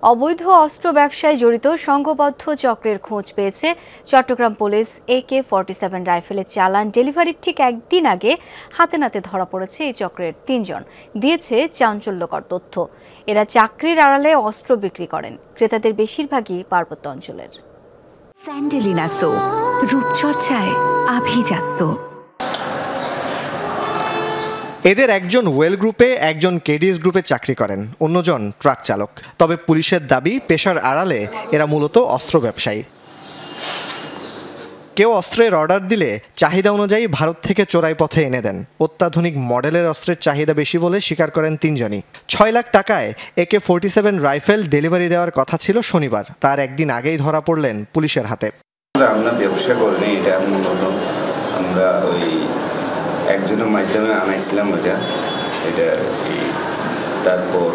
অবৈধ অস্ত্র ব্যবসায় জড়িত সংঘবদ্ধ চক্রের খোঁজ পেয়েছে চট্টগ্রাম পুলিশ। AK-47 রাইফেলের চালান ডেলিভারির ঠিক একদিন আগে হাতে নাতে ধরা পড়েছে এই চক্রের ৩ জন। দিয়েছে চাঞ্চল্যকর তথ্য। এরা চাকরির আড়ালে অস্ত্র বিক্রি করেন। ক্রেতাদের বেশিরভাগই পার্বত্য অঞ্চলের। স্যান্ডেলিনা সো, রূপচর্চায় আভিজাত্য। এদের একজন ওয়েল গ্রুপে, একজন কেডিএস গ্রুপে চাকরি করেন, অন্যজন ট্রাক চালক। তবে পুলিশের দাবি, পেশার আড়ালে এরা মূলত অস্ত্র ব্যবসায়ী। কেউ অস্ত্রের অর্ডার দিলে চাহিদা অনুযায়ী ভারত থেকে চোরাই পথে এনে দেন। অত্যাধুনিক মডেলের অস্ত্রের চাহিদা বেশি বলে স্বীকার করেন ৩ জনই। ৬ লাখ টাকায় AK-47 রাইফেল ডেলিভারি দেওয়ার কথা ছিল শনিবার। তার একদিন আগেই ধরা পড়লেন পুলিশের হাতে। আমরা ব্যবসা করিনি, এটা আমরা ওই একজনের মাধ্যমে আনাইছিলাম এটা তারপর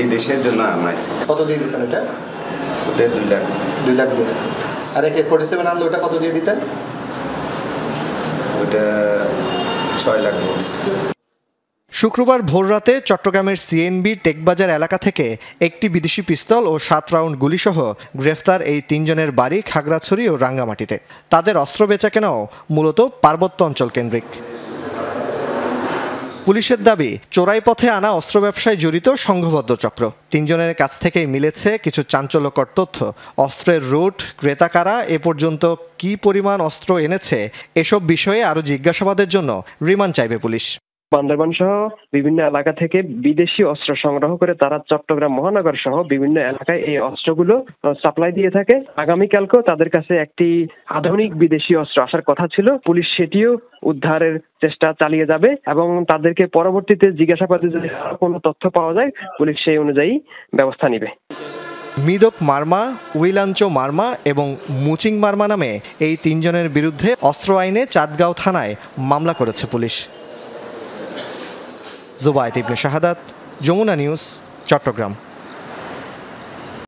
এই দেশের জন্য আনাইছি। কত দিয়ে দিচ্ছেন এটা? ওটা 2 লাখ। 2 লাখ দিয়ে। আর AK-47 আনলে ওটা কত দিয়ে দিতেন? ওটা 6 লাখ বলছে। শুক্রবার ভোররাতে চট্টগ্রামের সিএনবি টেকবাজার এলাকা থেকে একটি বিদেশি পিস্তল ও 7 রাউন্ড গুলিসহ গ্রেফতার এই ৩ জনের বাড়ি খাগড়াছড়ি ও রাঙ্গামাটিতে। তাদের অস্ত্র বেচাকেনাও মূলত পার্বত্য অঞ্চল কেন্দ্রিক। পুলিশের দাবি, চোরাই পথে আনা অস্ত্র ব্যবসায় জড়িত সংঘবদ্ধ চক্র। ৩ জনের কাছ থেকেই মিলেছে কিছু চাঞ্চল্যকর তথ্য। অস্ত্রের রুট, ক্রেতা কারা, এ পর্যন্ত কী পরিমাণ অস্ত্র এনেছে, এসব বিষয়ে আরও জিজ্ঞাসাবাদের জন্য রিমান্ড চাইবে পুলিশ। বান্দরবান সহ বিভিন্ন এলাকা থেকে বিদেশি অস্ত্র সংগ্রহ করে তারা চট্টগ্রাম মহানগর সহ বিভিন্ন এলাকায় এই অস্ত্রগুলো সাপ্লাই দিয়ে থাকে। আগামীকালকেও তাদের কাছে একটি আধুনিক বিদেশি অস্ত্র আসার কথা ছিল। পুলিশ সেটিও উদ্ধারের চেষ্টা চালিয়ে যাবে এবং তাদেরকে পরবর্তীতে জিজ্ঞাসাবাদে যদি কোনো তথ্য পাওয়া যায়, পুলিশ সেই অনুযায়ী ব্যবস্থা নেবে। মিদক মার্মা, উইলাঞ্চো মার্মা এবং মুচিং মার্মা নামে এই ৩ জনের বিরুদ্ধে অস্ত্র আইনে চাঁদগাঁও থানায় মামলা করেছে পুলিশ। জুবায়েদ ইবনে শাহাদাত, যমুনা নিউজ, চট্টগ্রাম।